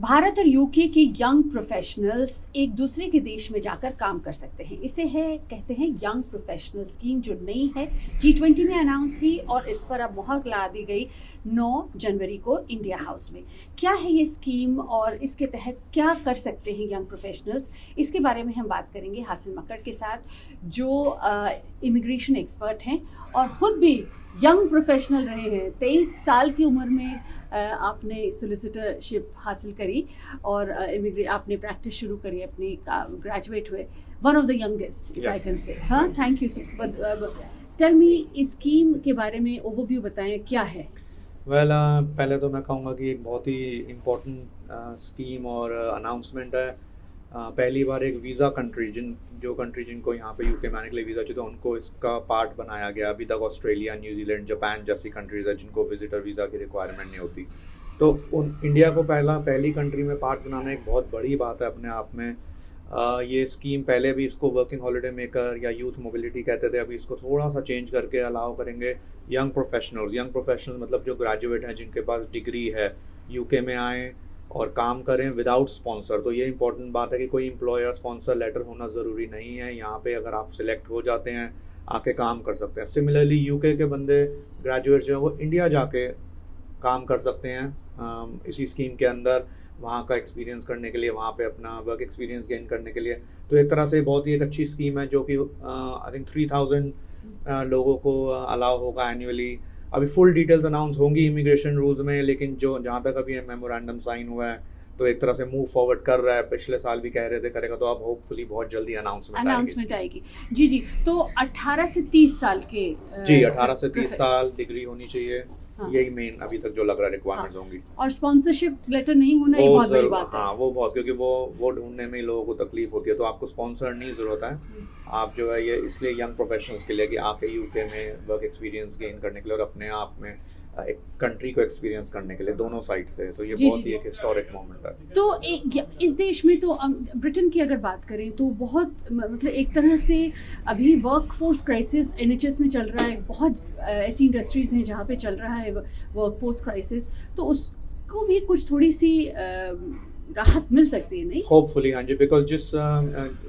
भारत और यूके के young professionals एक दूसरे के देश में जाकर काम कर सकते हैं। इसे कहते हैं यंग प्रोफेशनल स्कीम, जो नई है, G20 में अनाउंस हुई और इस पर अब मोहर लगा दी गई 9 जनवरी को इंडिया हाउस में। क्या है ये स्कीम और इसके तहत क्या कर सकते हैं यंग प्रोफेशनल्स, इसके बारे में हम बात करेंगे हासिल मक्कड़ के साथ, जो इमिग्रेशन एक्सपर्ट हैं और ख़ुद भी यंग प्रोफेशनल रहे हैं। 23 साल की उम्र में आपने सोलिसिटरशिप हासिल करी और आपने प्रैक्टिस शुरू करी, अपनी ग्रेजुएट हुए, one of the youngest if I can say. हाँ, थैंक यू। टेल मी, इस स्कीम के बारे में ओवरव्यू बताएं, क्या है? पहले तो मैं कहूँगा कि एक बहुत ही इम्पोर्टेंट स्कीम और अनाउंसमेंट है। पहली बार एक वीज़ा कंट्री जो कंट्री जिनको यहाँ पे यूके में आने के लिए वीज़ा चाहिए, तो उनको इसका पार्ट बनाया गया। अभी तक ऑस्ट्रेलिया, न्यूजीलैंड, जापान जैसी कंट्रीज़ है जिनको विजिटर वीज़ा की रिक्वायरमेंट नहीं होती, तो इंडिया को पहली कंट्री में पार्ट बनाना एक बहुत बड़ी बात है अपने आप में। ये स्कीम पहले भी इसको वर्किंग हॉलीडे मेकर या यूथ मोबिलिटी कहते थे, अभी इसको थोड़ा सा चेंज करके अलाउ करेंगे यंग प्रोफेशनल मतलब जो ग्रेजुएट हैं, जिनके पास डिग्री है, यूके में आएँ और काम करें विदाउट स्पॉन्सर। तो ये इंपॉर्टेंट बात है कि कोई एम्प्लॉयर स्पॉन्सर लेटर होना ज़रूरी नहीं है। यहाँ पे अगर आप सिलेक्ट हो जाते हैं, आके काम कर सकते हैं। सिमिलरली यूके के बंदे ग्रेजुएट्स जो हैं वो इंडिया जाके काम कर सकते हैं इसी स्कीम के अंदर, वहाँ का एक्सपीरियंस करने के लिए, वहाँ पे अपना वर्क एक्सपीरियंस गेन करने के लिए। तो एक तरह से बहुत ही एक अच्छी स्कीम है, जो कि आई थिंक 3000 लोगों को अलाउ होगा एनुअली। अभी फुल डिटेल्स अनाउंस होंगी इमिग्रेशन रूल्स में, लेकिन जहाँ तक अभी मेमोरेंडम साइन हुआ है तो एक तरह से मूव फॉरवर्ड कर रहा है। पिछले साल भी कह रहे थे करेगा, तो अब होपफुली बहुत जल्दी अनाउंसमेंट आएगी। जी। तो 18 से 30 साल के 18 से 30 साल डिग्री होनी चाहिए। हाँ। यही मेन अभी तक जो लग रहा है रिक्वायरमेंट्स होंगी। और स्पॉन्सरशिप लेटर नहीं होना ये बहुत बड़ी बात है। हाँ, वो बहुत, क्योंकि वो ढूंढने में लोगों को तकलीफ होती है, तो आपको स्पॉन्सर नहीं ज़रूरत है। आप जो है ये इसलिए यंग प्रोफेशनल्स के लिए कि आके यूके में वर्क एक्सपीरियंस गेन करने के लिए और अपने आप में एक कंट्री को एक्सपीरियंस करने के लिए, दोनों साइड से। तो ये बहुत ही एक हिस्टोरिक मोमेंट है। तो इस देश में तो ब्रिटेन की अगर बात करें तो बहुत मतलब एक तरह से अभी वर्क फोर्स क्राइसिस NHS में चल रहा है। बहुत ऐसी इंडस्ट्रीज़ हैं जहाँ पे चल रहा है वर्क फोर्स क्राइसिस, तो उसको भी कुछ थोड़ी सी राहत मिल सकती है, नहीं? होपफुली हाँ जी, बिकॉज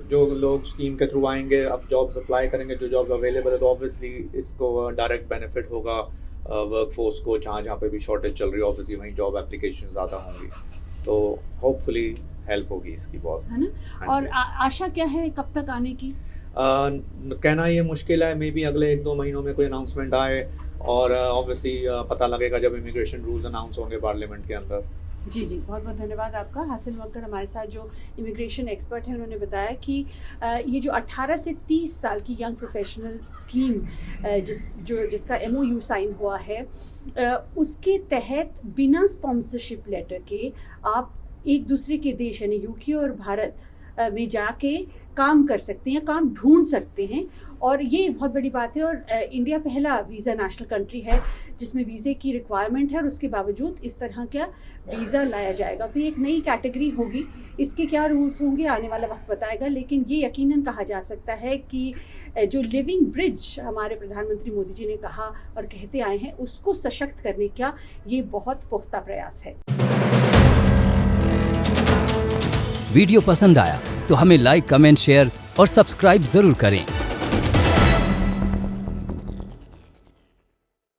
जो लोग स्कीम के थ्रू आएंगे, अब जॉब्स अप्लाई करेंगे, जो जॉब्स अवेलेबल है, तो ऑब्वियसली इसको डायरेक्ट बेनिफिट होगा वर्क फोर्स को। जहाँ पे भी शॉर्टेज चल रही है, ऑब्वियसली वहीं जॉब एप्लीकेशन ज़्यादा होंगी, तो होपफुली हेल्प होगी इसकी बहुत, है ना? और आशा क्या है कब तक आने की? कहना ये मुश्किल है। मे बी अगले 1-2 महीनों में कोई अनाउंसमेंट आए, और ऑब्वियसली पता लगेगा जब इमिग्रेशन रूल्स अनाउंस होंगे पार्लियामेंट के अंदर। जी। बहुत बहुत धन्यवाद आपका। हासिल मक्कड़ हमारे साथ जो इमिग्रेशन एक्सपर्ट हैं, उन्होंने बताया कि ये जो 18 से 30 साल की यंग प्रोफेशनल स्कीम जिसका MOU साइन हुआ है, उसके तहत बिना स्पॉन्सरशिप लेटर के आप एक दूसरे के देश यानी यूके और भारत में जाके काम कर सकते हैं, काम ढूंढ सकते हैं। और ये बहुत बड़ी बात है। और इंडिया पहला वीज़ा नेशनल कंट्री है जिसमें वीज़े की रिक्वायरमेंट है, और उसके बावजूद इस तरह का वीज़ा लाया जाएगा। तो ये एक नई कैटेगरी होगी। इसके क्या रूल्स होंगे आने वाला वक्त बताएगा, लेकिन ये यकीनन कहा जा सकता है कि जो लिविंग ब्रिज हमारे प्रधानमंत्री मोदी जी ने कहा और कहते आए हैं, उसको सशक्त करने का ये बहुत पुख्ता प्रयास है। वीडियो पसंद आया तो हमें लाइक, कमेंट, शेयर और सब्सक्राइब जरूर करें।